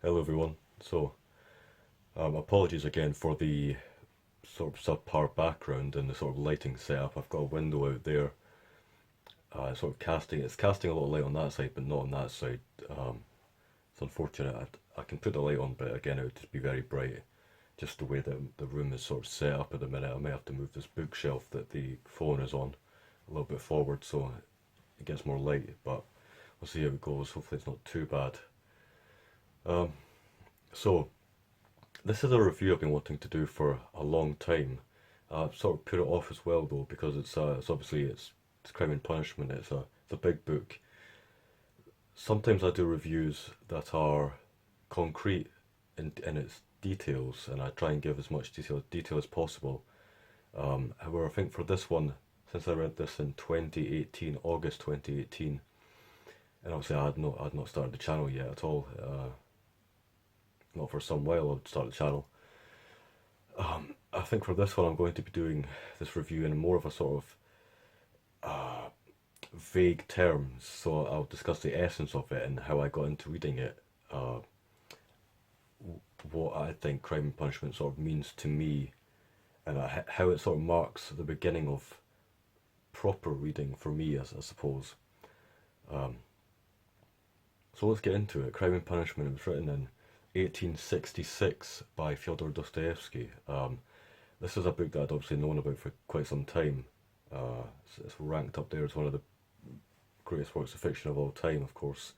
Hello everyone. Apologies again for the sort of subpar background and the sort of lighting setup. I've got a window out there, it's casting a lot of light on that side, but not on that side. It's unfortunate. I can put the light on, but again, it would just be very bright. Just the way that the room is sort of set up at the minute, I may have to move this bookshelf that the phone is on a little bit forward so it gets more light, but we'll see how it goes. Hopefully, it's not too bad. Um, so, This is a review I've been wanting to do for a long time. I've sort of put it off as well though because it's obviously it's Crime and Punishment. It's a big book. Sometimes I do reviews that are concrete in its details, and I try and give as much detail as possible. However, I think for this one, since I read this in 2018, August 2018, and obviously I had not started the channel yet at all. Not for some while. I'd start the channel. I think for this one, I'm going to be doing this review in more of a sort of vague terms. So I'll discuss the essence of it and how I got into reading it, what I think Crime and Punishment sort of means to me, and how it sort of marks the beginning of proper reading for me, I suppose. Um, so let's get into it. Crime and Punishment. It was written in 1866 by Fyodor Dostoevsky. This is a book that I'd obviously known about for quite some time. It's ranked up there as one of the greatest works of fiction of all time, of course.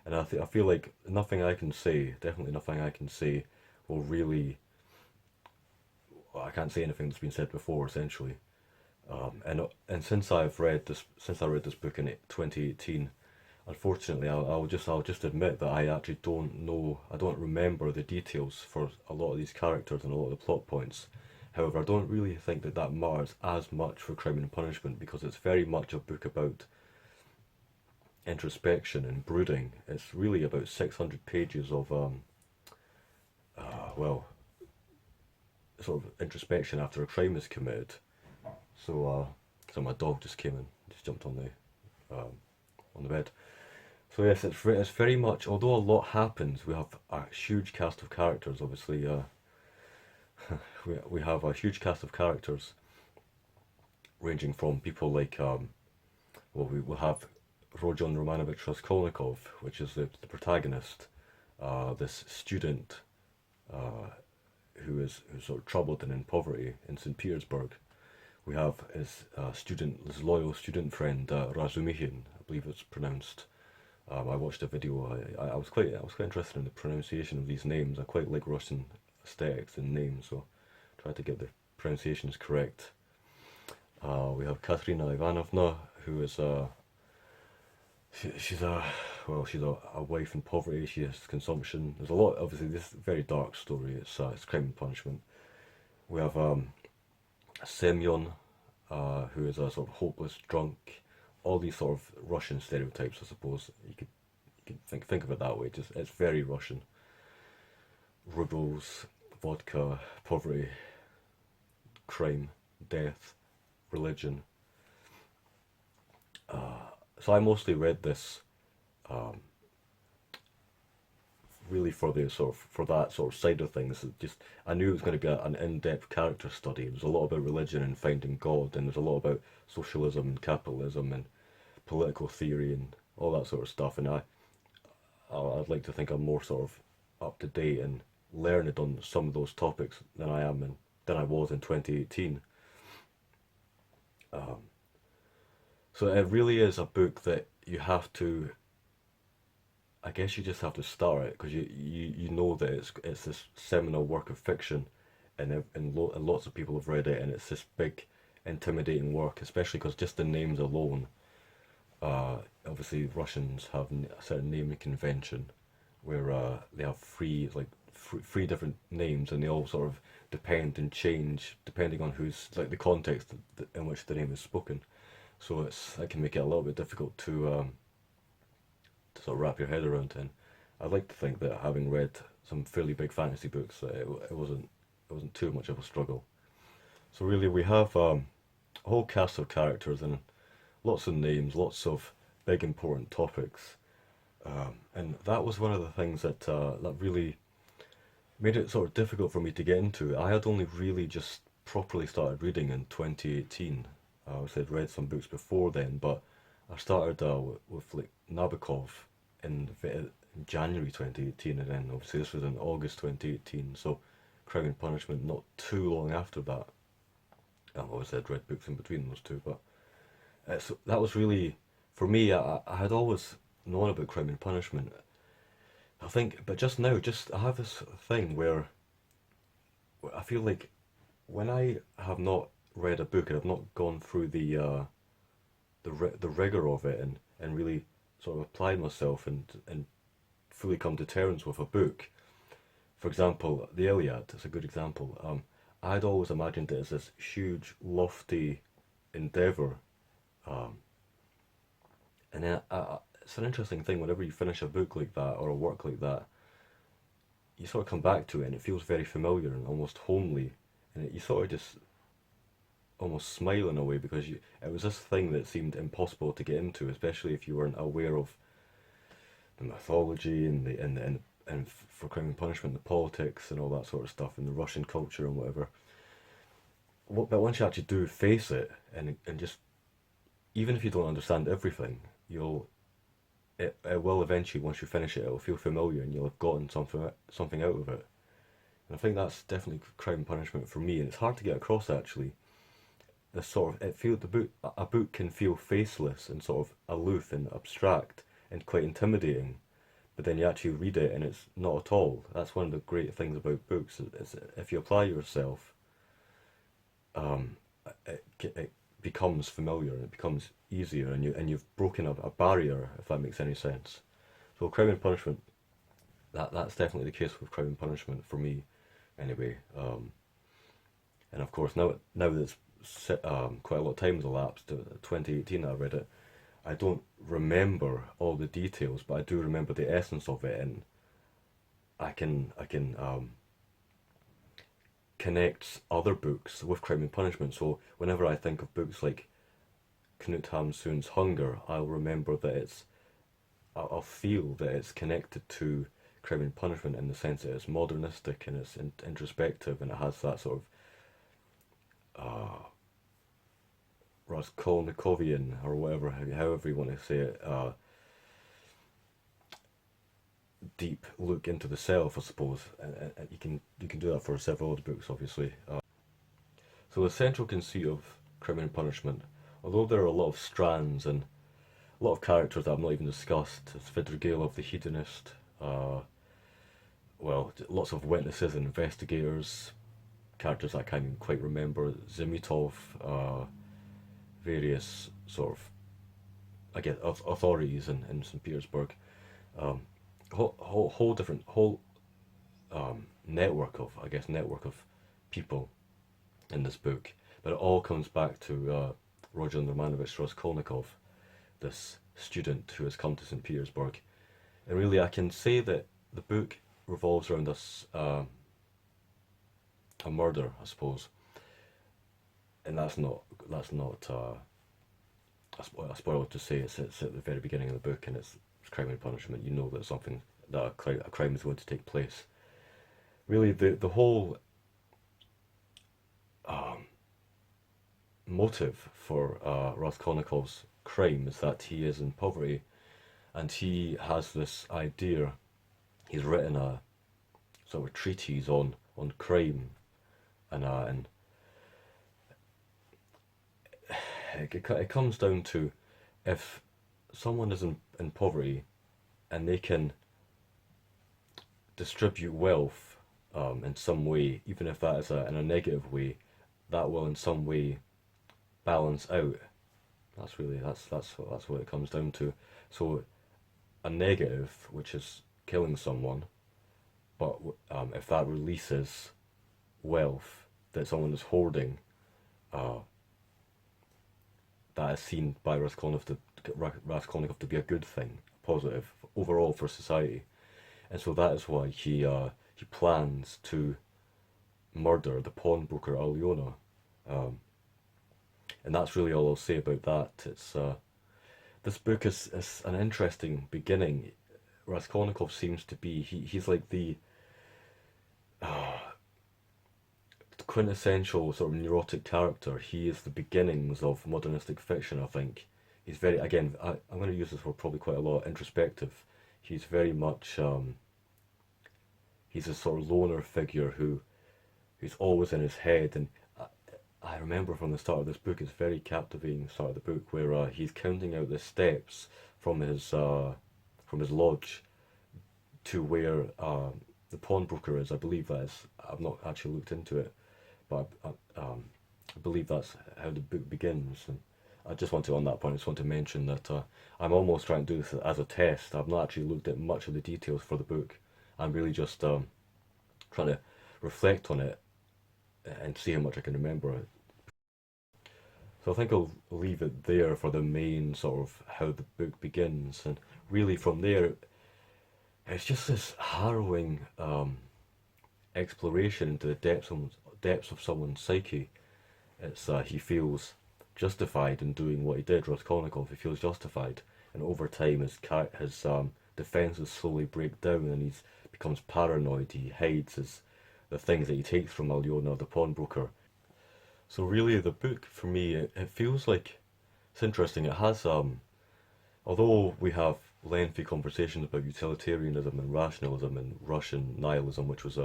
And I feel like nothing I can say, definitely nothing I can say, will really. Well, I can't say anything that's been said before, essentially. And since I read this book in 2018, unfortunately, I'll just admit that I actually don't know, I don't remember the details for a lot of these characters and a lot of the plot points. However, I don't really think that that matters as much for Crime and Punishment because it's very much a book about introspection and brooding. It's really about 600 pages of well, sort of introspection after a crime is committed. So my dog just came in, just jumped on the bed. So yes, it's very much. Although a lot happens, we have a huge cast of characters. Obviously, we have a huge cast of characters ranging from people like we will have Rojan Romanovich Raskolnikov, which is the protagonist, this student who's sort of troubled and in poverty in St. Petersburg. We have his loyal student friend Razumihin, I believe it's pronounced. I watched a video. I was quite interested in the pronunciation of these names. I quite like Russian aesthetics and names, so I tried to get the pronunciations correct. We have Katerina Ivanovna, who is she's a wife in poverty. She has consumption. There's a lot. Obviously, this is a very dark story. It's Crime and Punishment. We have Semyon, who is a sort of hopeless drunk. All these sort of Russian stereotypes, I suppose you could think of it that way. Just it's very Russian. Rubles, vodka, poverty, crime, death, religion. So I mostly read this um, really for the sort of for that sort of side of things. Just I knew it was going to be an in-depth character study. It was a lot about religion and finding God, and there's a lot about socialism and capitalism and political theory and all that sort of stuff. And I'd like to think I'm more sort of up to date and learned on some of those topics than I was in 2018. Um, so it really is a book that you have to. I guess you just have to start it because you know that it's this seminal work of fiction, and lots of people have read it, and it's this big, intimidating work, especially because just the names alone. Obviously, Russians have a certain naming convention where they have three different names, and they all sort of depend and change depending on who's like the context in which the name is spoken. So that can make it a little bit difficult to sort of wrap your head around. And I'd like to think that having read some fairly big fantasy books, it wasn't too much of a struggle. So really, we have a whole cast of characters and lots of names, lots of big important topics. And that was one of the things that really made it sort of difficult for me to get into. I had only really just properly started reading in 2018. I'd read some books before then, but I started with like Nabokov in January 2018, and then obviously this was in August 2018. So Crime and Punishment not too long after that. Obviously I'd read books in between those two, but so that was really for me. I had always known about Crime and Punishment. I think, but just now, just I have this thing where I feel like when I have not read a book and I've not gone through the rigor of it and really sort of applied myself and fully come to terms with a book. For example, the Iliad is a good example. I'd always imagined it as this huge, lofty endeavor, um, and then it's an interesting thing. Whenever you finish a book like that or a work like that, you sort of come back to it and it feels very familiar and almost homely, and you sort of just almost smile in a way because it was this thing that seemed impossible to get into, especially if you weren't aware of the mythology and for Crime and Punishment, the politics and all that sort of stuff, and the Russian culture and whatever. But once you actually do face it, and just even if you don't understand everything, it will eventually, once you finish it, it'll feel familiar and you'll have gotten something out of it. And I think that's definitely Crime and Punishment for me, and it's hard to get across actually. The sort of it feel the book a book can feel faceless and sort of aloof and abstract and quite intimidating, but then you actually read it and it's not at all. That's one of the great things about books is if you apply yourself, um, it becomes familiar and it becomes easier, and you've broken a barrier, if that makes any sense. So Crime and Punishment, that's definitely the case with Crime and Punishment for me, anyway. And of course now that it's quite a lot of time has elapsed, 2018 I read it. I don't remember all the details, but I do remember the essence of it, and I can connect other books with Crime and Punishment. So whenever I think of books like Knut Hamsun's Hunger, I'll remember that I'll feel that it's connected to Crime and Punishment in the sense that it's modernistic and it's introspective and it has that sort of Raskolnikovian or whatever, however you want to say it, deep look into the self, I suppose. And you can do that for several other books, obviously. So the central conceit of Crime and Punishment, although there are a lot of strands and a lot of characters that I've not even discussed, Svidrigail of the Hedonist, well, lots of witnesses and investigators, characters I can't even quite remember, Zimitov, various sort of, I guess, authorities in St. Petersburg, um, whole different network of, I guess, network of people in this book, but it all comes back to Roger Romanovich Raskolnikov, this student who has come to St. Petersburg. And really, I can say that the book revolves around this a murder, I suppose, and that's not a spoiler to say. It's at the very beginning of the book, and it's Crime and Punishment. You know that something that a crime is going to take place. Really, the whole um, motive for Raskolnikov's crime is that he is in poverty, and he has this idea. He's written a sort of treatise on crime, and it comes down to if someone is in poverty and they can distribute wealth in some way, even if that is in a negative way, that will in some way balance out. That's what it comes down to. So a negative, which is killing someone, but if that releases wealth that someone is hoarding, uh, that is seen by Raskolnikov to be a good thing, positive overall for society, and so that is why he plans to murder the pawnbroker Alyona, um, and that's really all I'll say about that. It's this book is an interesting beginning. Raskolnikov seems to be, he's like the quintessential sort of neurotic character. He is the beginnings of modernistic fiction, I think. He's very, again, I'm going to use this word probably quite a lot, introspective. He's very much, he's a sort of loner figure who's always in his head. And I remember from the start of this book, it's very captivating start of the book, where he's counting out the steps from his lodge to where the pawnbroker is. I believe that is. I've not actually looked into it, but I believe that's how the book begins. And I just want to, on that point, I just want to mention that I'm almost trying to do this as a test. I've not actually looked at much of the details for the book. I'm really just trying to reflect on it and see how much I can remember it. So I think I'll leave it there for the main sort of how the book begins, and really from there, it's just this harrowing exploration into the depths of someone's psyche. It's he feels justified in doing what he did, Raskolnikov. He feels justified, and over time his defenses slowly break down, and he becomes paranoid. He hides the things that he takes from Alyona, the pawnbroker. So really, the book for me, it feels like it's interesting. It has although we have lengthy conversations about utilitarianism and rationalism and Russian nihilism, which was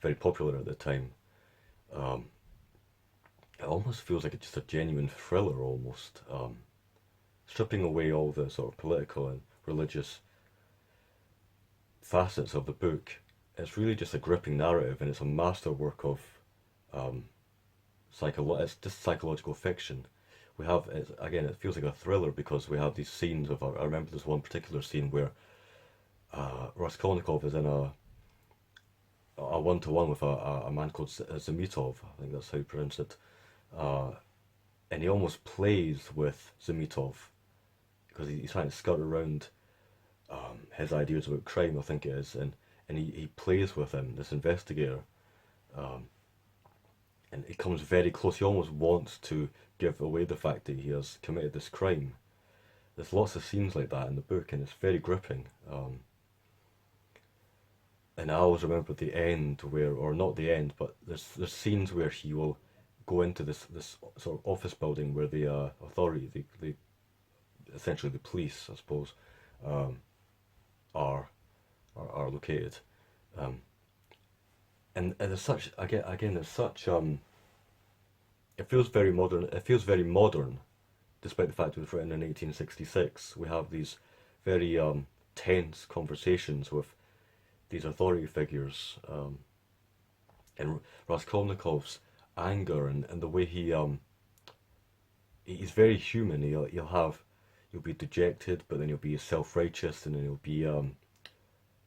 very popular at the time. Um, it almost feels like it's just a genuine thriller, almost stripping away all the sort of political and religious facets of the book. It's really just a gripping narrative, and it's a masterwork of um, it's just psychological fiction. We have again, it feels like a thriller because we have these scenes of. I remember this one particular scene where Raskolnikov is in a one-to-one with a man called Zamitov. I think that's how you pronounce it. Uh, and he almost plays with Zamitov because he's trying to skirt around his ideas about crime, I think it is, and he plays with him, this investigator, um, and he comes very close. He almost wants to give away the fact that he has committed this crime. There's lots of scenes like that in the book, and it's very gripping. And I always remember the end where, or not the end, but there's scenes where he will go into this sort of office building where the authority, the essentially the police, I suppose, um, are, are located. Um, and there's such again there's such it feels very modern. It feels very modern, despite the fact it was written in 1866. We have these very tense conversations with these authority figures, and Raskolnikov's anger and the way he's very human. He'll be dejected, but then he'll be self-righteous, and then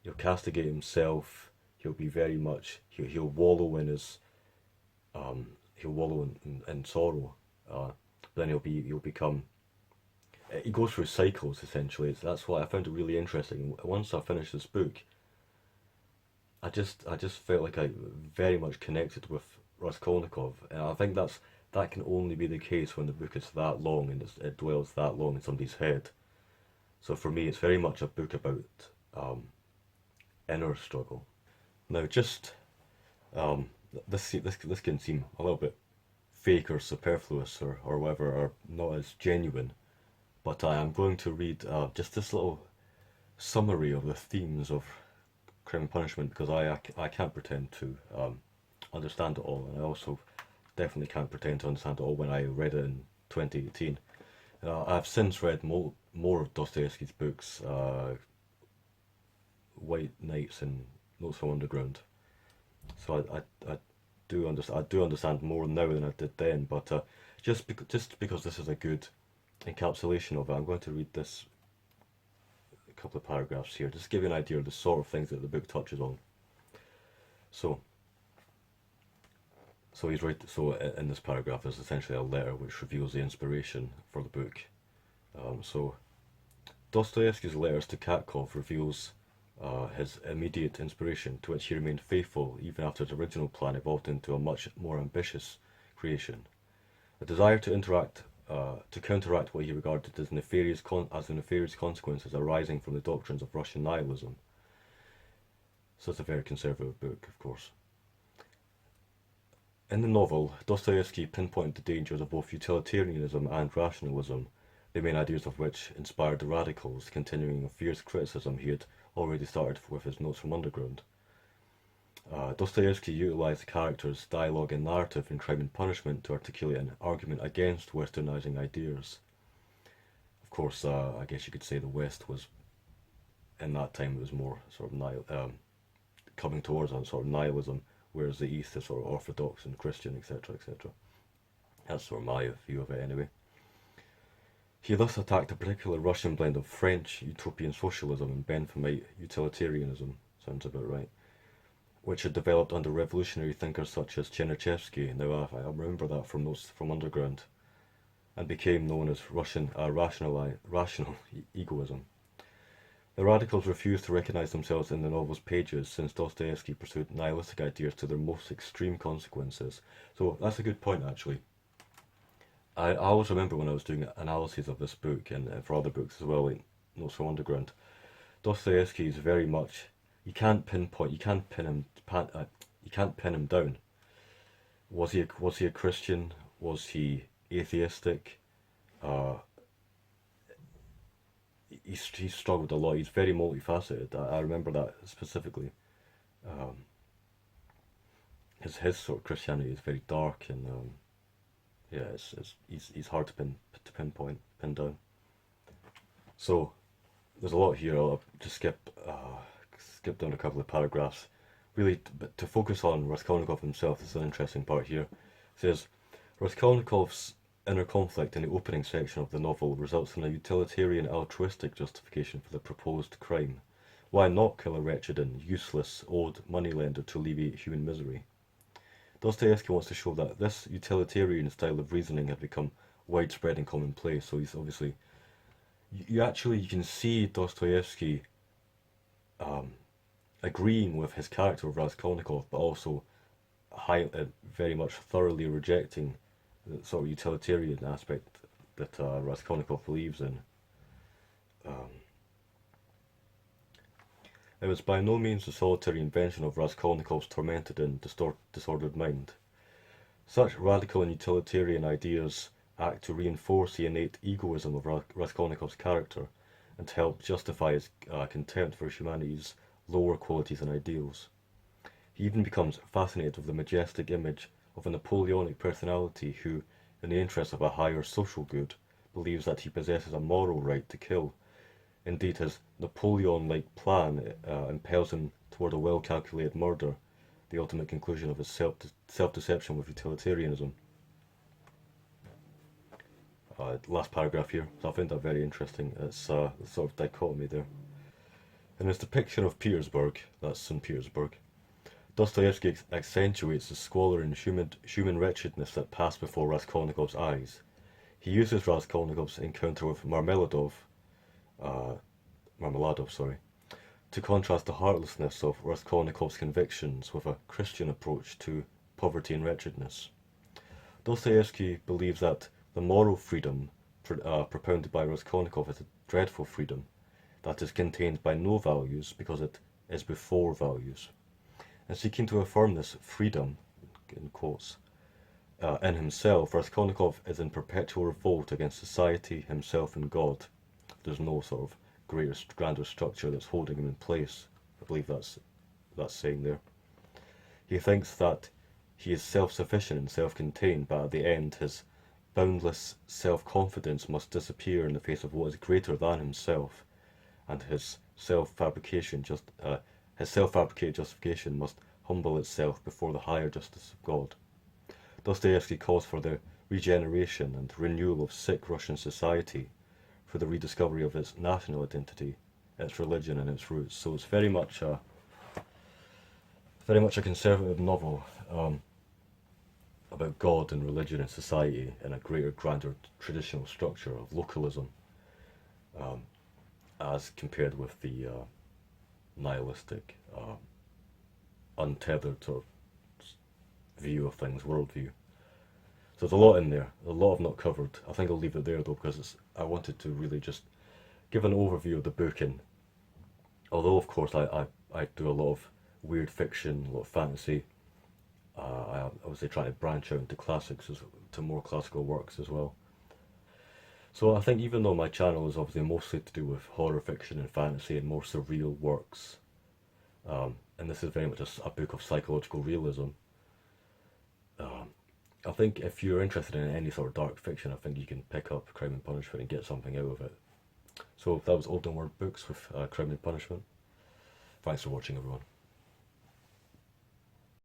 he'll castigate himself. He'll be very much he'll wallow in his he'll wallow in sorrow. Then he'll become he goes through cycles essentially. That's why I found it really interesting. Once I finished this book, I just felt like I very much connected with Raskolnikov, and I think that can only be the case when the book is that long and it dwells that long in somebody's head. So for me, it's very much a book about um, inner struggle. Now, just um, this can seem a little bit fake or superfluous or whatever, or not as genuine, but I am going to read just this little summary of the themes of Crime and Punishment because I can't pretend to understand it all, and I also definitely can't pretend to understand it all when I read it in 2018. I've since read more of Dostoevsky's books, White Nights and Notes from Underground. So I do understand more now than I did then. But just because this is a good encapsulation of it, I'm going to read this a couple of paragraphs here, just to give you an idea of the sort of things that the book touches on. So in this paragraph, there's essentially a letter which reveals the inspiration for the book. So Dostoevsky's letters to Katkov reveals his immediate inspiration, to which he remained faithful even after his original plan evolved into a much more ambitious creation. A desire to interact to counteract what he regarded as the nefarious consequences arising from the doctrines of Russian nihilism. So it's a very conservative book, of course. In the novel, Dostoevsky pinpointed the dangers of both utilitarianism and rationalism, the main ideas of which inspired the radicals, continuing a fierce criticism he had already started with his notes from Underground. Dostoevsky utilized the characters, dialogue, and narrative in Crime and Punishment to articulate an argument against westernizing ideas. Of course, I guess you could say the West was, in that time, it was more sort of coming towards a sort of nihilism, whereas the East is sort of orthodox and Christian, etc., etc. That's sort of my view of it, anyway. He thus attacked a particular Russian blend of French utopian socialism and Benthamite utilitarianism, sounds about right, which had developed under revolutionary thinkers such as Chernyshevsky. Now, I remember that from notes from Underground, and became known as Russian rational egoism. The radicals refused to recognize themselves in the novel's pages, since Dostoevsky pursued nihilistic ideas to their most extreme consequences. So that's a good point, actually. I always remember when I was doing analyses of this book, and for other books as well, like Notes from Underground, Dostoevsky is very much, you can't pin him down. Was he a Christian? Was he atheistic? He struggled a lot. He's very multifaceted. I remember that specifically. His sort of Christianity is very dark, and yeah, he's hard to pin down. So there's a lot here. I'll just skip down a couple of paragraphs. Really, but to focus on Raskolnikov himself, this is an interesting part here. It says, Raskolnikov's inner conflict in the opening section of the novel results in a utilitarian altruistic justification for the proposed crime. Why not kill a wretched and useless old moneylender to alleviate human misery? Dostoevsky wants to show that this utilitarian style of reasoning had become widespread and commonplace. So he's obviously, you can see Dostoevsky agreeing with his character of Raskolnikov, but also very much thoroughly rejecting the sort of utilitarian aspect that Raskolnikov believes in. It was by no means the solitary invention of Raskolnikov's tormented and disordered mind. Such radical and utilitarian ideas act to reinforce the innate egoism of Raskolnikov's character and to help justify his contempt for humanity's lower qualities and ideals. He even becomes fascinated with the majestic image of a Napoleonic personality who, in the interest of a higher social good, believes that he possesses a moral right to kill. Indeed, his Napoleon-like plan impels him toward a well-calculated murder, the ultimate conclusion of his self-deception with utilitarianism. Last paragraph here, so I find that very interesting. It's a sort of dichotomy there. In his depiction of Petersburg, that's St. Petersburg, Dostoevsky accentuates the squalor and human wretchedness that passed before Raskolnikov's eyes. He uses Raskolnikov's encounter with Marmeladov, to contrast the heartlessness of Raskolnikov's convictions with a Christian approach to poverty and wretchedness. Dostoevsky believes that the moral freedom propounded by Raskolnikov is a dreadful freedom that is contained by no values because it is before values. And seeking to affirm this freedom, in quotes, in himself, Raskolnikov is in perpetual revolt against society, himself, and God. There's no sort of grander structure that's holding him in place. I believe that's saying there. He thinks that he is self-sufficient and self-contained, but at the end his boundless self-confidence must disappear in the face of what is greater than himself, and his self-fabricated justification must humble itself before the higher justice of God. Dostoevsky calls for the regeneration and renewal of sick Russian society, for the rediscovery of its national identity, its religion, and its roots. So it's very much a conservative novel about God and religion and society in a greater, grander traditional structure of localism, as compared with the nihilistic, untethered sort of view of things, worldview. So there's a lot in there, a lot I've not covered. I think I'll leave it there though, because I wanted to really just give an overview of the book. And although of course I do a lot of weird fiction, a lot of fantasy, I was trying to branch out into classics, to more classical works as well. So I think even though my channel is obviously mostly to do with horror fiction and fantasy and more surreal works, and this is very much a book of psychological realism, I think if you're interested in any sort of dark fiction, I think you can pick up Crime and Punishment and get something out of it. So that was Olden Word Books with Crime and Punishment. Thanks for watching, everyone.